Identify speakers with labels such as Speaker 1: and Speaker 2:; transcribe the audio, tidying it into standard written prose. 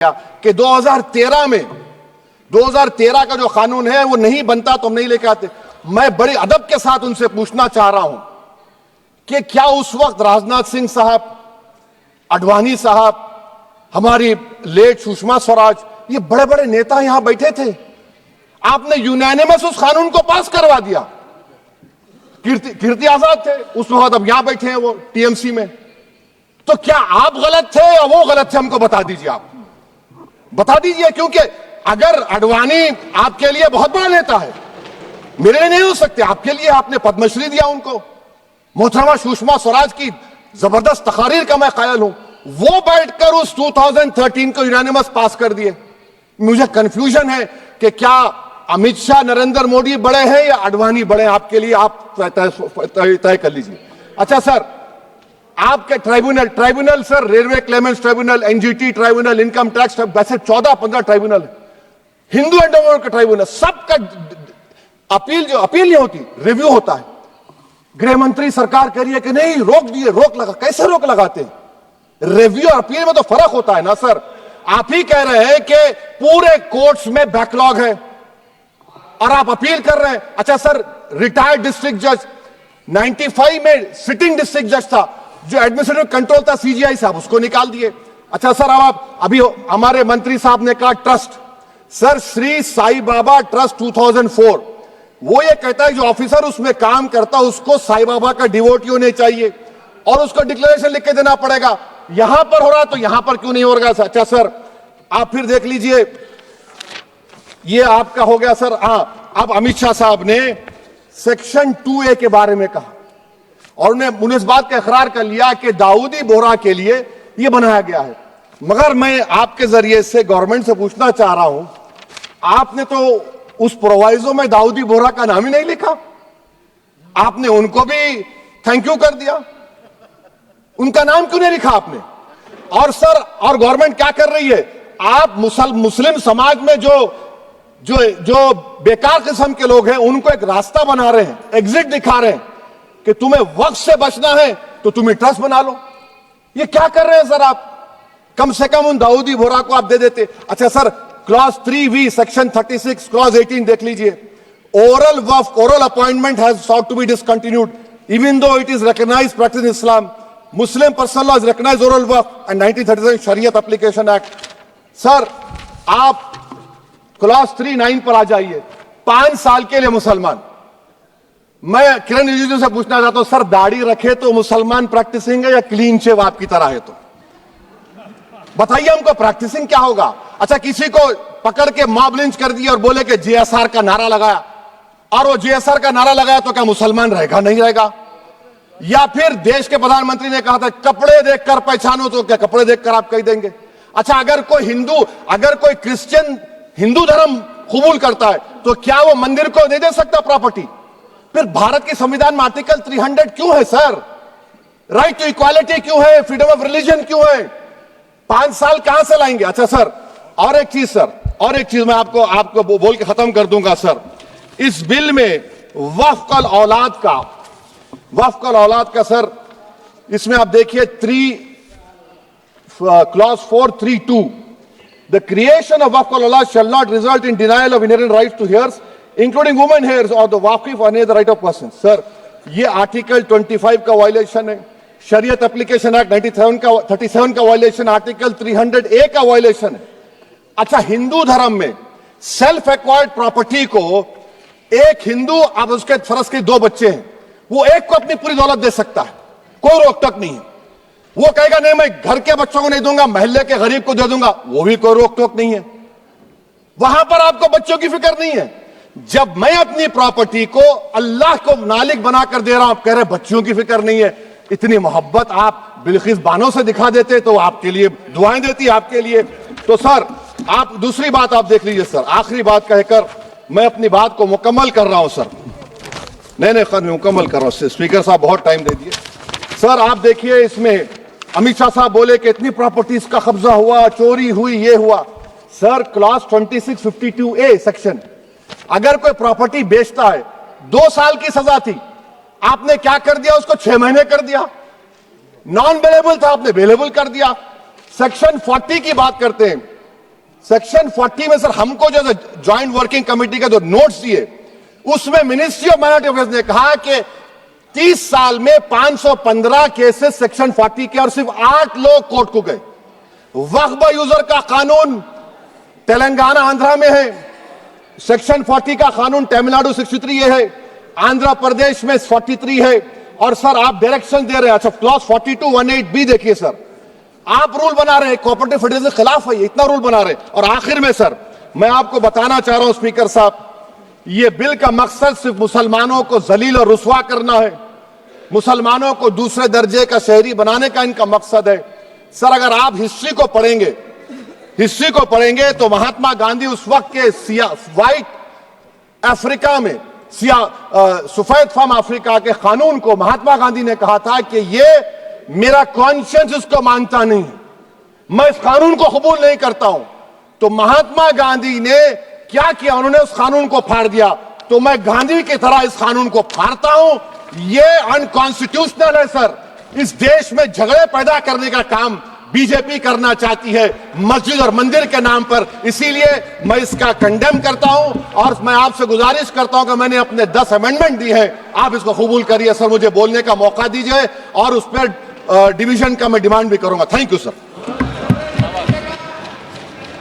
Speaker 1: कि 2013 का जो कानून है वो नहीं बनता तो हम नहीं लेके आते। मैं बड़े अदब के साथ उनसे पूछना चाह रहा हूं कि क्या उस वक्त राजनाथ सिंह साहब, आडवाणी साहब, हमारी लेट सुषमा स्वराज, ये बड़े बड़े नेता यहां बैठे थे? आपने यूनानिमस उस कानून को पास करवा दिया। कीर्ति आजाद थे उस वक्त, अब यहां बैठे हैं वो टीएमसी में। तो क्या आप गलत थे या वो गलत थे? हमको बता दीजिए, आप बता दीजिए। क्योंकि अगर आडवाणी आपके लिए बहुत बड़ा नेता है, मेरे लिए नहीं हो सकते, आपके लिए आपने पद्मश्री दिया उनको। मोहतरमा सुषमा स्वराज की जबरदस्त तकारीर का मैं कायल हूं, वो बैठकर उस 2013 को यूनानिमस पास कर दिए। मुझे कंफ्यूजन है कि क्या अमित शाह, नरेंद्र मोदी बड़े हैं या आडवाणी बड़े हैं? आपके लिए आप तय कर लीजिए। अच्छा सर, आपके tribunal sir, railway Clements tribunal, NGT tribunal, income tax, वैसे 14-15 ट्राइब्यूनल है, हिंदू एंडोवर का ट्राइब्यूनल, सबका अपील नहीं होती, रिव्यू होता है। गृह मंत्री सरकार कह रही है कि नहीं, रोक दिए, रोक लगा। कैसे रोक लगाते हैं? रिव्यू और अपील में तो फर्क होता है ना सर। आप ही कह रहे हैं कि पूरे कोर्ट्स में बैकलॉग है और आप अपील कर रहे हैं। अच्छा सर, रिटायर्ड डिस्ट्रिक्ट जज 95 में सिटिंग डिस्ट्रिक्ट जज था, जो एडमिनिस्ट्रेटिव कंट्रोल था सीजीआई साहब, उसको निकाल दिए। अच्छा सर, अब आप अभी हमारे मंत्री साहब ने कहा trust, sir Shri Sai Baba trust 2004, वो ये कहता है जो ऑफिसर उसमें काम करता उसको साई बाबा का डिवोटी होने चाहिए और उसको डिक्लेरेशन लिख के देना पड़ेगा। यहां पर हो रहा तो यहां पर क्यों नहीं हो रहा? अच्छा सर, आप फिर देख लीजिए, ये आपका हो गया सर। अब अमित शाह साहब ने सेक्शन 2A के बारे में कहा और उन्होंने इस बात का इकरार कर लिया कि दाऊदी बोहरा के लिए यह बनाया गया है। मगर मैं आपके जरिए से गवर्नमेंट से पूछना चाह रहा हूं, आपने तो उस प्रोवाइजो में दाऊदी बोहरा का नाम ही नहीं लिखा, आपने उनको भी थैंक यू कर दिया, उनका नाम क्यों नहीं लिखा आपने? और सर, और गवर्नमेंट क्या कर रही है? आप मुस्लिम समाज में जो बेकार किस्म के लोग हैं उनको एक रास्ता बना रहे हैं, एग्जिट दिखा रहे हैं कि तुम्हें वक्त से बचना है तो तुम्हें ट्रस्ट बना लो। ये क्या कर रहे हैं सर आप? कम से कम उन दाऊदी बोहरा को आप दे देते। अच्छा sir, clause 3V section 36 clause 18 देख लीजिए, oral waqf, oral appointment has sought to be discontinued even though it is recognised practice in Islam, Muslim personal law is recognised oral waqf and 1937 Shariat application act. Sir आप क्लॉज 39 पर आ जाइए, 5 साल के लिए मुसलमान। मैं किरण रिजिजू से पूछना चाहता हूं, सर दाढ़ी रखे तो मुसलमान प्रैक्टिसिंग है या क्लीन शेव आपकी तरह है? तो बताइए हमको, प्रैक्टिसिंग क्या होगा? अच्छा, किसी को पकड़ के मॉब लिंच कर दिया और बोले कि JSR का नारा लगाया, और वो JSR का नारा लगाया तो क्या मुसलमान रहेगा? नहीं रहेगा। या फिर देश के प्रधानमंत्री ने कहा था कपड़े देखकर पहचानो, तो क्या कपड़े देखकर आप कह देंगे? अच्छा, अगर कोई क्रिश्चियन हिंदू धर्म कबूल करता है तो क्या वो मंदिर को नहीं दे सकता प्रॉपर्टी? फिर भारत के संविधान में आर्टिकल 300 क्यों है सर? राइट टू इक्वालिटी क्यों है? फ्रीडम ऑफ रिलीजन क्यों है? 5 साल कहां से लाएंगे? अच्छा सर, और एक चीज सर, और एक चीज मैं आपको बोल के खत्म कर दूंगा सर। इस बिल में वक्फ औलाद का सर, इसमें आप देखिए clause 432, the creation of waqf aulad shall not result in denial of inherent rights to heirs including women heirs और द वाकिफ और the right of person. Sir ये आर्टिकल 25 का वायलेशन है, शरीयत एप्लीकेशन एक्ट 37 का वायलेशन, आर्टिकल 300A का वायलेशन है। अच्छा, हिंदू धर्म में सेल्फ एक्वायर्ड प्रॉपर्टी को एक हिंदू, अब उसके फर्ज के 2 बच्चे हैं, वो एक को अपनी पूरी दौलत दे सकता है, कोई रोक टोक नहीं है। वो कहेगा नहीं मैं घर के बच्चों को नहीं दूंगा, मोहल्ले के गरीब को दे दूंगा, वो भी कोई रोक टोक नहीं है। वहां पर आपको बच्चों की फिक्र नहीं है। जब मैं अपनी प्रॉपर्टी को अल्लाह को मालिक बनाकर दे रहा हूं, आप कह रहे बच्चों की फिक्र नहीं है। इतनी मोहब्बत आप बिल्किस बानो से दिखा देते तो आपके लिए दुआएं देती आपके लिए। तो सर आप दूसरी बात आप देख लीजिए सर, आखिरी बात कहकर मैं अपनी बात को मुकम्मल कर रहा हूं सर। नहीं मुकम्मल कर रहा हूं। स्पीकर साहब बहुत टाइम दे दिए सर। आप देखिए, इसमें अमित शाह साहब बोले कि इतनी प्रॉपर्टीज का कब्जा हुआ, चोरी हुई, ये हुआ। सर क्लॉज 2652A सेक्शन, अगर कोई प्रॉपर्टी बेचता है 2 साल की सजा थी, आपने क्या कर दिया? उसको 6 महीने कर दिया। नॉन अवेलेबल था, आपने अवेलेबल कर दिया। सेक्शन 40 की बात करते हैं सेक्शन 40 में सर हमको जो ज्वाइंट वर्किंग कमेटी का जो नोट्स दिए उसमें मिनिस्ट्री ऑफ माइनॉरिटी अफेयर्स ने कहा कि 30 साल में 515 केसेस सेक्शन 40 के और सिर्फ 8 लोग कोर्ट को गए। वक्फ यूजर का कानून तेलंगाना आंध्रा में है, सेक्शन 40 का कानून तमिलनाडु 63 है, आंध्र प्रदेश में 43 है। और सर आप डायरेक्शन दे रहे हैं, अच्छा क्लॉज 4218B देखिए सर, आप रूल बना रहे हैं कोऑपरेटिव फेडरलिज्म के खिलाफ है, इतना रूल बना रहे हैं। और आखिर में सर मैं आपको बताना चाह रहा हूं स्पीकर साहब, ये बिल का मकसद सिर्फ मुसलमानों को जलील और रुस्वा करना है, मुसलमानों को दूसरे दर्जे का शहरी बनाने का इनका मकसद है। सर अगर आप हिस्ट्री को पढ़ेंगे तो महात्मा गांधी उस वक्त के व्हाइट अफ्रीका में सफेद फार्म अफ्रीका के कानून को महात्मा गांधी ने कहा था कि ये मेरा कॉन्शियंस इसको मानता नहीं, मैं इस कानून को कबूल नहीं करता हूं। तो महात्मा गांधी ने क्या किया, उन्होंने उस कानून को फाड़ दिया। तो मैं गांधी की तरह इस कानून को फाड़ता हूं, ये अनकॉन्स्टिट्यूशनल है सर। इस देश में झगड़े पैदा करने का काम बीजेपी करना चाहती है मस्जिद और मंदिर के नाम पर, इसीलिए मैं इसका कंडेम करता हूं। और मैं आपसे गुजारिश करता हूं कि मैंने अपने 10 अमेंडमेंट दी है, आप इसको कबूल करिए सर, मुझे बोलने का मौका दीजिए और उस पर डिवीजन का मैं डिमांड भी करूंगा। Thank you sir.